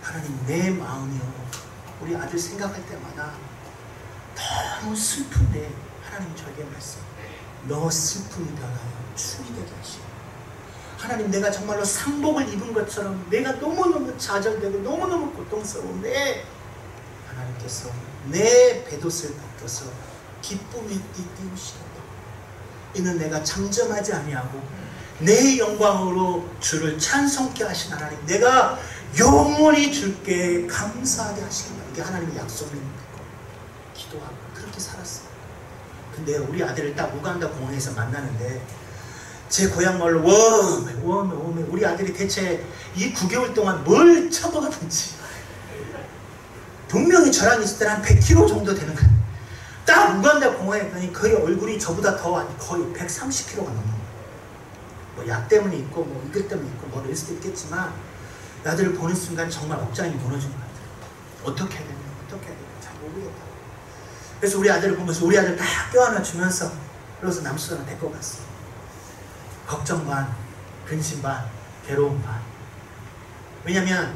하나님, 내 마음이요, 우리 아들 생각할 때마다 너무 슬픈데 하나님 저에게 말씀, 너 슬픔이 변하여 춤이 되게 하시고, 하나님 내가 정말로 상복을 입은 것처럼 내가 너무너무 좌절되고 너무너무 고통스러운데 하나님께서 내 겉옷을 벗겨서 기쁨이 띠띠우시도다. 이는 내가 잠잠하지 아니하고 내 영광으로 주를 찬송케 하신 하나님, 내가 영원히 주께 감사하게 하시겠다. 이게 하나님의 약속을 믿고 기도하고 그렇게 살았어요. 근데 우리 아들을 딱 우간다 공항에서 만나는데 제 고향 말로 웜에 우리 아들이 대체 이 9개월 동안 뭘 쳐먹었는지, 분명히 저랑 있을 때는 한 100kg 정도 되는 거예요. 딱 우간다 공항에 가니 거의 얼굴이 저보다 더 아니 거의 130kg가 넘는 거예요. 뭐 약 때문에 있고 뭐 이것 때문에 있고 뭐 이럴 수도 있겠지만 아들을 보는 순간 정말 억장이 무너지는 것 같아요. 어떻게 해야 되나 잘 모르겠다. 그래서 우리 아들을 보면서 우리 아들 딱 껴안아 주면서 그래서 남수단을 데리고 갔어요. 걱정 반, 근심 반, 괴로움 반. 왜냐면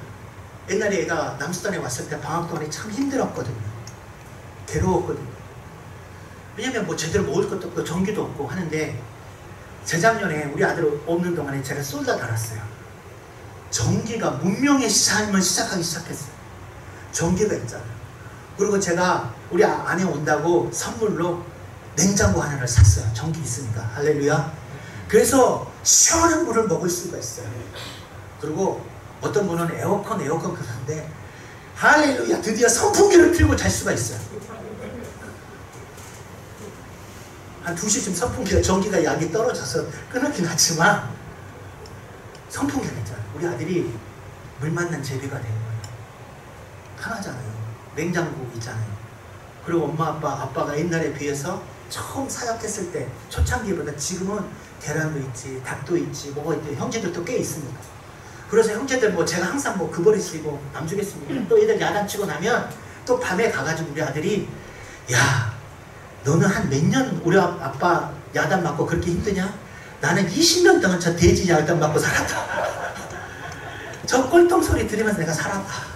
옛날에 애가 남수단에 왔을 때 방학 동안에 참 힘들었거든요. 괴로웠거든요. 왜냐면 뭐 제대로 먹을 것도 없고 전기도 없고 하는데 재작년에 우리 아들 없는 동안에 제가 쏠다 달았어요. 전기가 문명의 삶을 시작하기 시작했어요. 전기가 있잖아요. 그리고 제가 우리 아내 온다고 선물로 냉장고 하나를 샀어요. 전기 있으니까. 할렐루야. 그래서 시원한 물을 먹을 수가 있어요. 그리고 어떤 분은 에어컨 그러는데 할렐루야, 드디어 선풍기를 틀고 잘 수가 있어요. 한 2시쯤 선풍기가 전기가 약이 떨어져서 끊었긴 하지만 선풍기가 있잖아요. 우리 아들이 물 만난 제비가 된 거예요. 편하잖아요. 냉장고 있잖아요. 그리고 엄마 아빠가 옛날에 비해서 처음 사역했을 때 초창기보다 지금은 계란도 있지, 닭도 있지, 뭐가 있지, 형제들도 꽤 있습니다. 그래서 형제들 뭐 제가 항상 뭐 그 버리시고 남 주겠습니다. 또 얘들 야단치고 나면 또 밤에 가가지고 우리 아들이 야, 너는 한 몇 년 우리 아빠 야단 맞고 그렇게 힘드냐? 나는 20년 동안 저 돼지 야단 맞고 살았다. 저 꼴통 소리 들으면서 내가 살았다.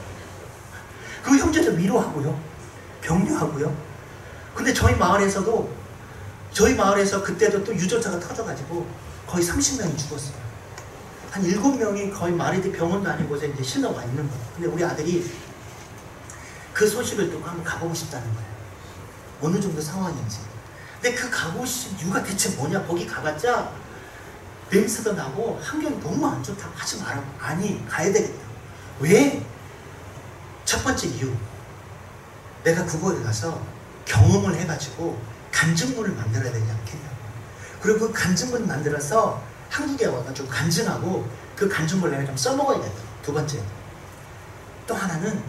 그 형제들 위로하고요, 격려하고요. 근데 저희 마을에서 그때도 또 유전자가 터져가지고 거의 30명이 죽었어요. 한 7명이 거의 마을에 병원도 아닌 곳에 이제 실려와 있는 거예요. 근데 우리 아들이 그 소식을 듣고 한번 가보고 싶다는 거예요. 어느 정도 상황인지. 근데 그 가보고 싶은 이유가 대체 뭐냐? 거기 가봤자 냄새도 나고 환경이 너무 안 좋다. 하지 말라고. 아니, 가야 되겠다. 왜? 첫 번째 이유, 내가 그곳에 가서 경험을 해가지고 간증문을 만들어야 되지 않겠냐고. 그리고 그 간증문 만들어서 한국에 와가지고 간증하고 그 간증문을 내가 좀 써먹어야 된다. 두 번째, 또 하나는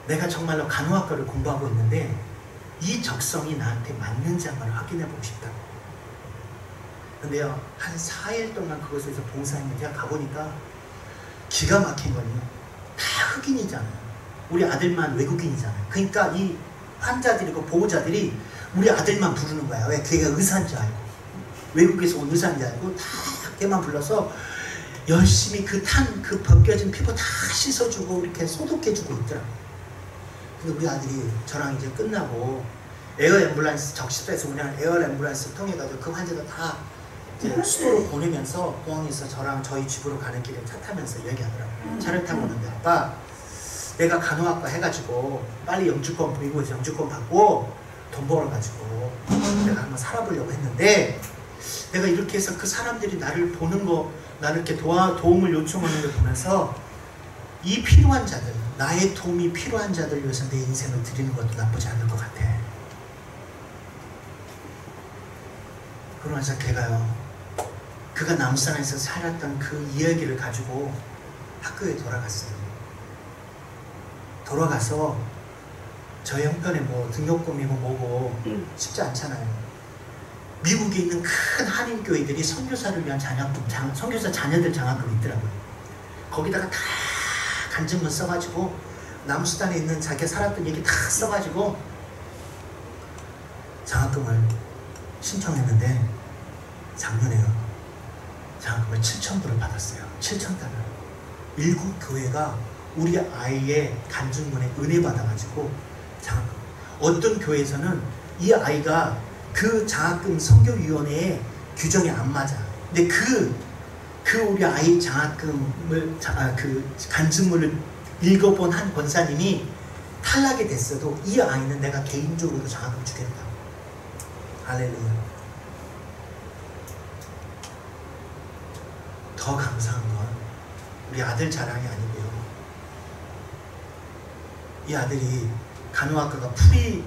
내가 정말로 간호학과를 공부하고 있는데 이 적성이 나한테 맞는지 한번 확인해보고 싶다고. 근데요, 한 4일 동안 그곳에서 봉사했는데 제가 가보니까 기가 막힌 건요, 다 흑인이잖아요. 우리 아들만 외국인이잖아요. 그러니까 이 환자들이고 보호자들이 우리 아들만 부르는 거야. 왜? 걔가 의사인 줄 알고, 외국에서 온 의사인 줄 알고 다 걔만 불러서 열심히 그 벗겨진 피부 다 씻어주고 이렇게 소독해주고 있더라고요. 근데 우리 아들이 저랑 이제 끝나고 에어 앰뷸런스, 적시소에서 운영하는 에어 앰뷸런스 통해가지고 그 환자들 다 이제 수도로 보내면서 공항에서 저랑 저희 집으로 가는 길에 차 타면서 얘기하더라고요. 차를 타고 오는데 아빠, 내가 간호학과 해가지고 빨리 영주권 미국에서 영주권 받고 돈 벌어가지고 내가 한번 살아보려고 했는데 내가 이렇게 해서 그 사람들이 나를 보는 거, 나를 이렇게 도움을 요청하는 걸 보면서 이 필요한 자들, 나의 도움이 필요한 자들 위해서 내 인생을 드리는 것도 나쁘지 않을 것 같아. 그러면서 걔가요, 그가 남산에서 살았던 그 이야기를 가지고 학교에 돌아갔어요. 돌아가서 저 형편에 뭐 등록금이고 뭐고 쉽지 않잖아요. 미국에 있는 큰 한인교회들이 선교사를 위한 선교사 자녀들 장학금이 있더라고요. 거기다가 다 간증문 써가지고 남수단에 있는 자기가 살았던 얘기 다 써가지고 장학금을 신청했는데 작년에요, 장학금을 7,000불을 받았어요. 7,000달러. 일곱 교회가 우리 아이의 간증문에 은혜 받아가지고 장학금. 어떤 교회에서는 이 아이가 그 장학금 선교위원회의 규정에 안 맞아. 근데 그 우리 아이 장학금을 그 간증문을 읽어본 한 권사님이 탈락이 됐어도 이 아이는 내가 개인적으로 장학금 주겠다. 할렐루야. 더 감사한 건 우리 아들 자랑이 아니고요. 이 아들이 간호학과가 프리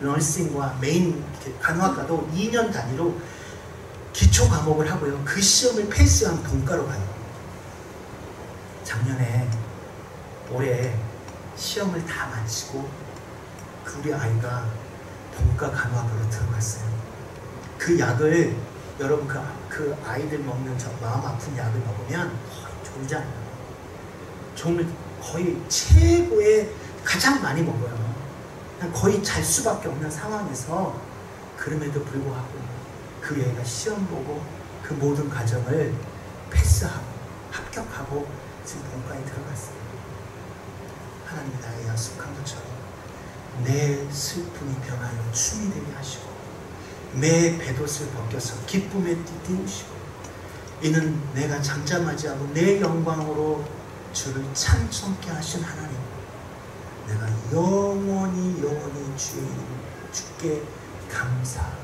너싱과 메인 간호학과도 2년 단위로 기초 과목을 하고요. 그 시험을 패스한 본과로 가요. 작년에 올해 시험을 다 마치고 그 우리 아이가 본과 간호학과로 들어갔어요. 그 약을 여러분 그 아이들 먹는 저 마음 아픈 약을 먹으면 거의 졸잖아요. 정말 거의 최고의 가장 많이 먹어요. 거의 잘 수밖에 없는 상황에서 그럼에도 불구하고 그 애가 시험 보고 그 모든 과정을 패스하고 합격하고 지금 본과에 들어갔어요. 하나님 나의 약속한 것처럼 내 슬픔이 변하여 춤이 되게 하시고 내 뱃옷을 벗겨서 기쁨에 띄우시고 이는 내가 잠잠하지 않고 내 영광으로 주를 찬송케 하신 하나님, 내가 영원히 주의 이름을 주께 감사하리라.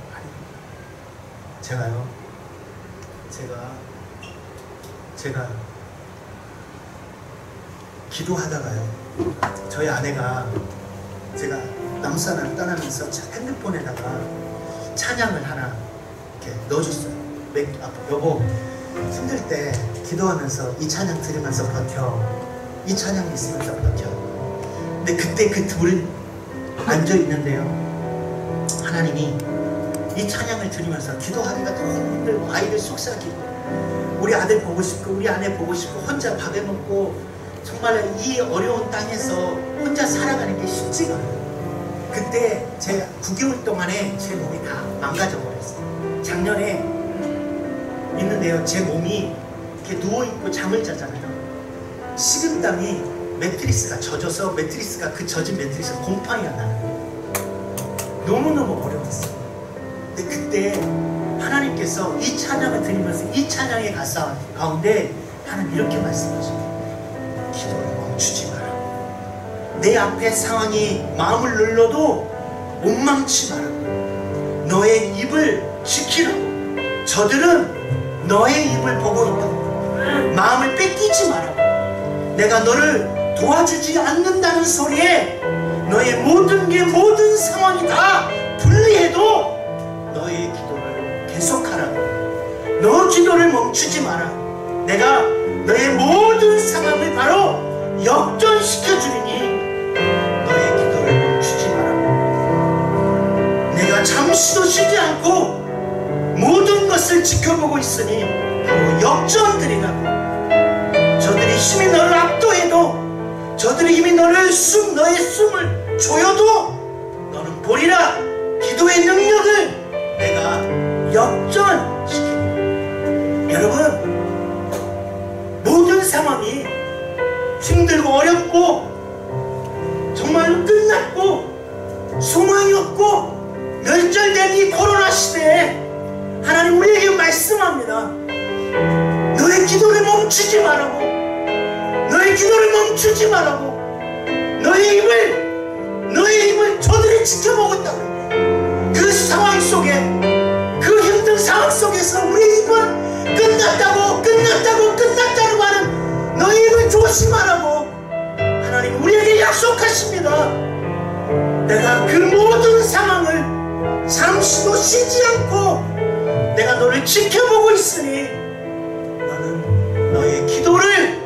제가 기도하다가요, 저희 아내가 제가 남산을 떠나면서 핸드폰에다가 찬양을 하나 이렇게 넣어줬어요. 여보, 힘들 때 기도하면서 이 찬양 들으면서 버텨. 이 찬양 있으면서 버텨. 근데 그때 그 둘은 앉아 있는데요, 하나님이 이 찬양을 들으면서 기도하기가 너무 힘들고 아이들 속삭이고 우리 아들 보고 싶고 우리 아내 보고 싶고 혼자 밥해 먹고 정말 이 어려운 땅에서 혼자 살아가는 게 쉽지가 않아요. 그때 제 9개월 동안에 제 몸이 다 망가져 버렸어요. 작년에 있는데요, 제 몸이 이렇게 누워있고 잠을 자잖아요. 식은땀이 매트리스가 젖어서 매트리스가 그 젖은 매트리스가 곰팡이가 나는 거예요. 너무너무 어려웠어요. 근데 그때 하나님께서 이 찬양을 들으면서 이 찬양의 가사 가운데 하나님 이렇게 말씀하십니다. 기도를 멈추지 마라. 내 앞에 상황이 마음을 눌러도 원망치 마라. 너의 입을 지키라고. 저들은 너의 입을 보고 있다고. 마음을 뺏기지 마라. 내가 너를 도와주지 않는다는 소리에 너의 모든 게 모든 상황이 다 불리해도 너의 기도를 계속하라고. 너 기도를 멈추지 마라. 내가 너의 모든 상황을 바로 역전시켜 주리니 너의 기도를 멈추지 마라. 내가 잠시도 쉬지 않고 모든 것을 지켜보고 있으니 바로 역전드리라고. 저들이 힘이 너를 압도해도, 저들이 힘이 너의 숨을 조여도 너는 보리라. 기도의 능력을 내가 역전시키니. 여러분, 모든 상황이 힘들고 어렵고 정말로 끝났고 소망이 없고 멸절된 이 코로나 시대에 하나님 우리에게 말씀합니다. 너의 기도를 멈추지 말라고. 너의 기도를 멈추지 말라고. 너의 입을 저들이 지켜보고 있다고. 그 상황 속에, 그 힘든 상황 속에서 우리 입은 끝났다고 하는 너의 입을 조심하라고 하나님 우리에게 약속하십니다. 내가 그 모든 상황을 잠시도 쉬지 않고 내가 너를 지켜보고 있으니 너는 너의 기도를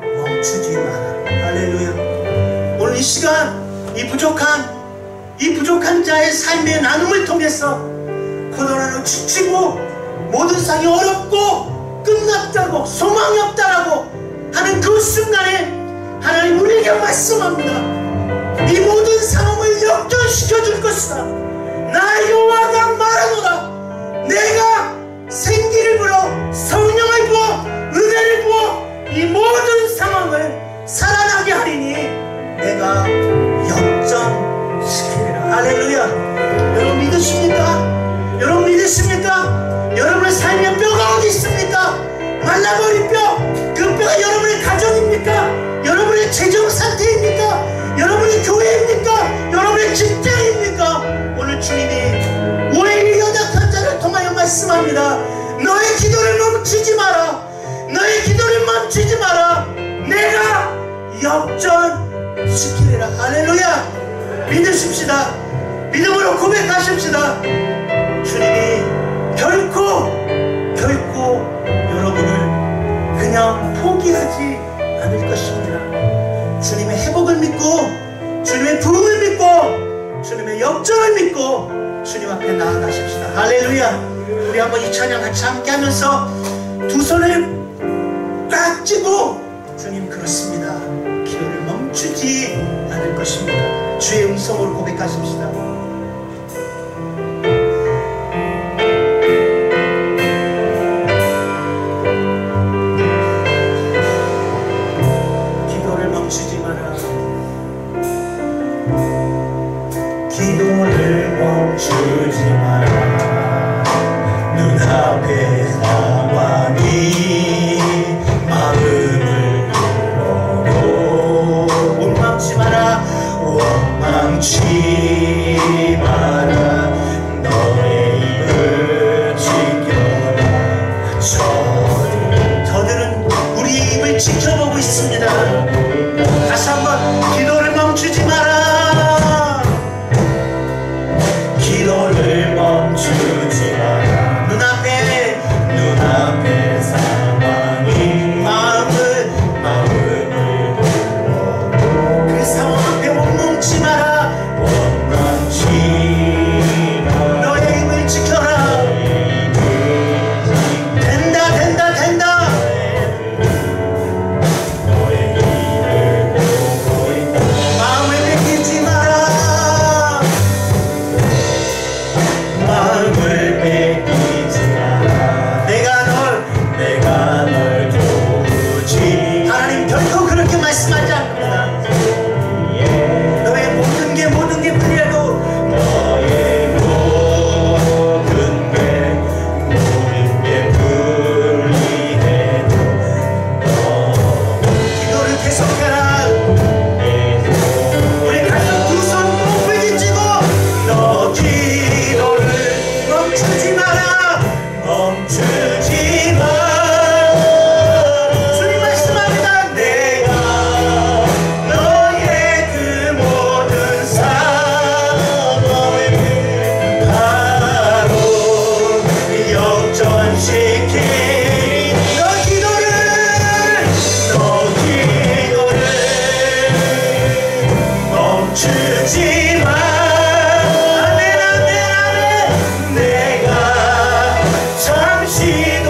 멈추지 마라. 할렐루야. 오늘 이 시간 이 부족한 자의 삶의 나눔을 통해서 코로나로 지치고 모든 상이 어렵고 끝났다고 소망이 없다라고 하는 그 순간에 하나님 우리에게 말씀합니다. 이 모든 상황을 역전시켜 줄 것이다. 나 여호와가 말하노라. 내가 생기를 불어 성령을 부어 은혜를 부어 이 모든 상황을 살아나게 하리니 내가 역전시켜 잘라버린 뼈, 그 뼈가 여러분의 가정입니까? 여러분의 재정 상태입니까? 여러분의 교회입니까? 여러분의 직장입니까? 오늘 주님이 오히려 연약한 자를 통하여 말씀합니다. 너의 기도를 멈추지 마라. 너의 기도를 멈추지 마라. 내가 역전시키리라. 할렐루야. 믿으십시다. 믿음으로 고백하십시다. 주님이 결코 여러분을 그냥 포기하지 않을 것입니다. 주님의 회복을 믿고, 주님의 부흥을 믿고, 주님의 역전을 믿고 주님 앞에 나아가십시다. 할렐루야. 우리 한번 이 찬양 같이 함께 하면서 두 손을 꽉 쥐고, 주님 그렇습니다. 기도를 멈추지 않을 것입니다. 주의 음성으로 고백하십시다. 기도를 멈추지 마라. 기도를 멈추지 마라. 눈앞의 상황이 마음을 끌어도 원망치 마라. 원망치 마라. 너의 입을 지켜라. 저들은 우리 입을 지켜보고 있습니다. 다시 한번 기도를 멈추지 마라. 기도를 멈추지 마라. 눈앞에 상황이 마음을 불러도 그 상황 앞에 원망치 마라. 원망치 마라. 너의 힘을 지켜라. 된다. 너의 일을 보고 있다. 마음을 뺏기지 마라. 마음을 뺏기지 마라. 내가 널 도우지. 하나님 결코 그렇게 말씀하지 않습니다. 너의 모든 게 불리해도, 너의 모든 게 불리해도 기도를 계속해라. 우리 가슴 두 손 높이 쥐고 너 기도를 멈추지 마라. 멈추지 마. 주님 말씀합니다. 내가 너의 그 모든 상황을 바로 역전시키. 너 기도를 멈추지 마. 아멘. 내가 잠시도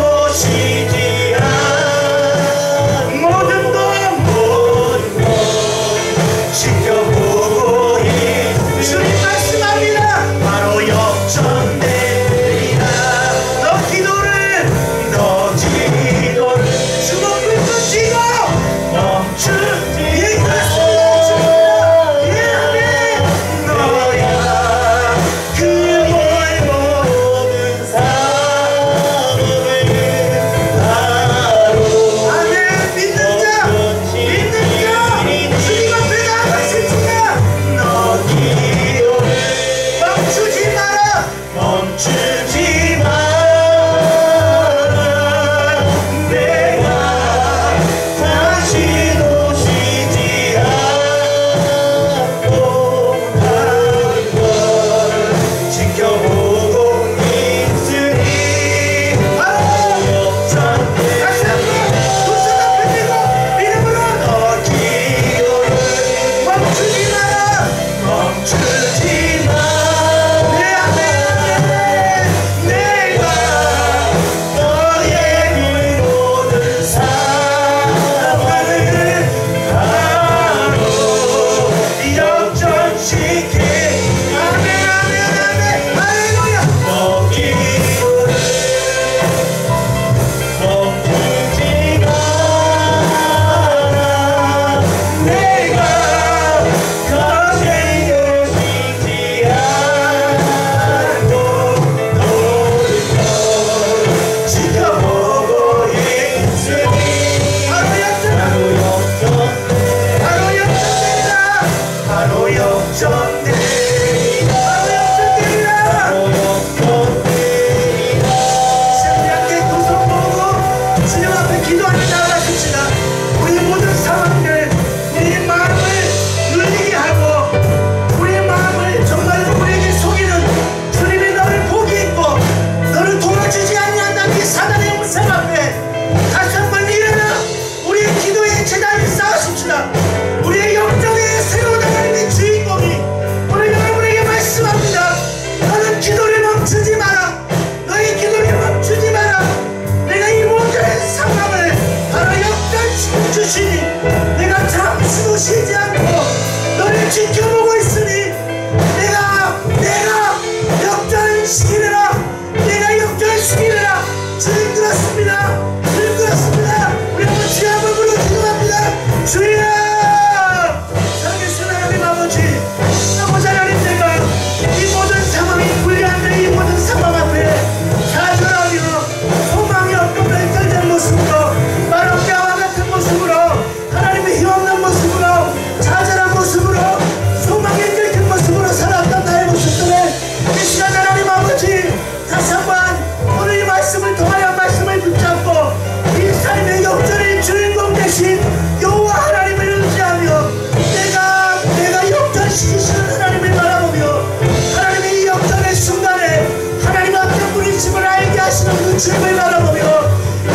그 주님을 바라보며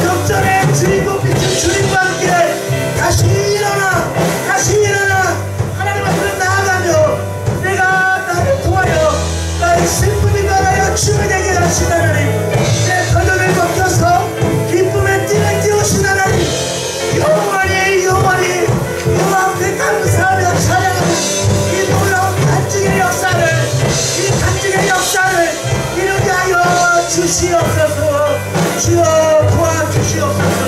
역전의 주인공 빛은 주님과 함께 다시 일어나 하나님 앞으로 나아가며 내가 나를 통하여 나의 슬픔이 변하여 춤이 되게 하신 하나님, 내 걸음을 벗겨서 기쁨의 띠를 띄우신 하나님, 영원히 여호와 앞에 감사하며 찬양하는 이 놀라운 간증의 역사를 이루게 하여 주시옵소서. 주여 도와주시옵소서.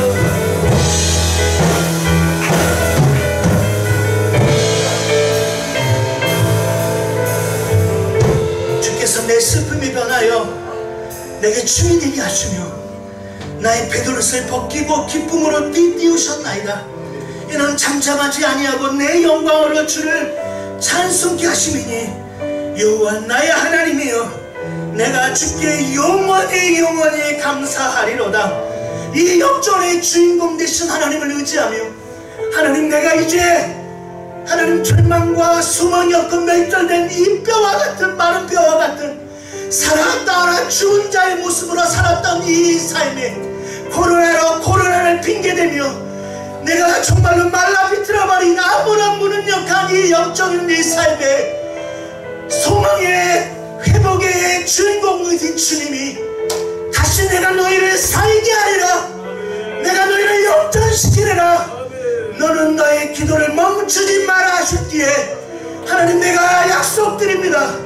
주께서 내 슬픔이 변하여 내게 춤이 되게 하시며 나의 배도릇을 벗기고 기쁨으로 띠띠우셨나이다. 이는 잠잠하지 아니하고 내 영광으로 주를 찬송케 하심이니 여호와 나의 하나님이여 내가 주께 영원히 감사하리로다. 이 역전의 주인공 되신 하나님을 의지하며 하나님, 내가 이제 하나님 절망과 수모이 없고 멸절된 이 뼈와 같은 마른 뼈와 같은 살았다나 죽은 자의 모습으로 살았던 이 삶에 코로나를 핑계대며 내가 정말로 말라 비틀어버린 아무런 무능력한 이 영적인 내 삶에 소망의 회복의 주인공이신 주님이 다시 내가 너희를 살게 하리라. 내가 너희를 역전시키리라. 너는 너의 기도를 멈추지 마라 하셨기에 하나님, 내가 약속드립니다.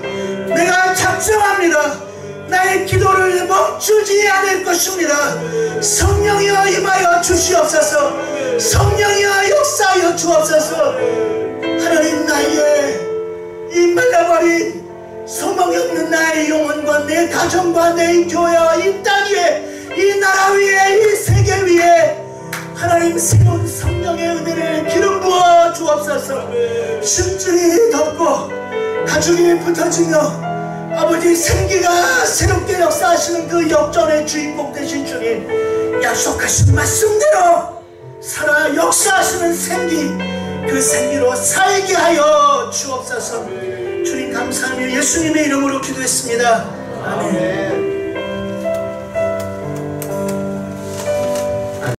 내가 작정합니다. 나의 기도를 멈추지 않을 것입니다. 성령이여 임하여 주시옵소서. 성령이여 역사하여 주옵소서. 하나님, 나의 이 말라버린 소망이 없는 나의 영혼과 내 가정과 내 교회와 이 땅 위에, 이 나라 위에, 이 세계 위에 하나님 새로운 성령의 은혜를 기름 부어 주옵소서. 심줄이 덮고 가죽이 붙어지며 아버지 생기가 새롭게 역사하시는 그 역전의 주인공 되신 주님, 약속하신 말씀대로 살아 역사하시는 생기, 그 생기로 살게 하여 주옵소서. 주님 감사하며 예수님의 이름으로 기도했습니다. 아멘.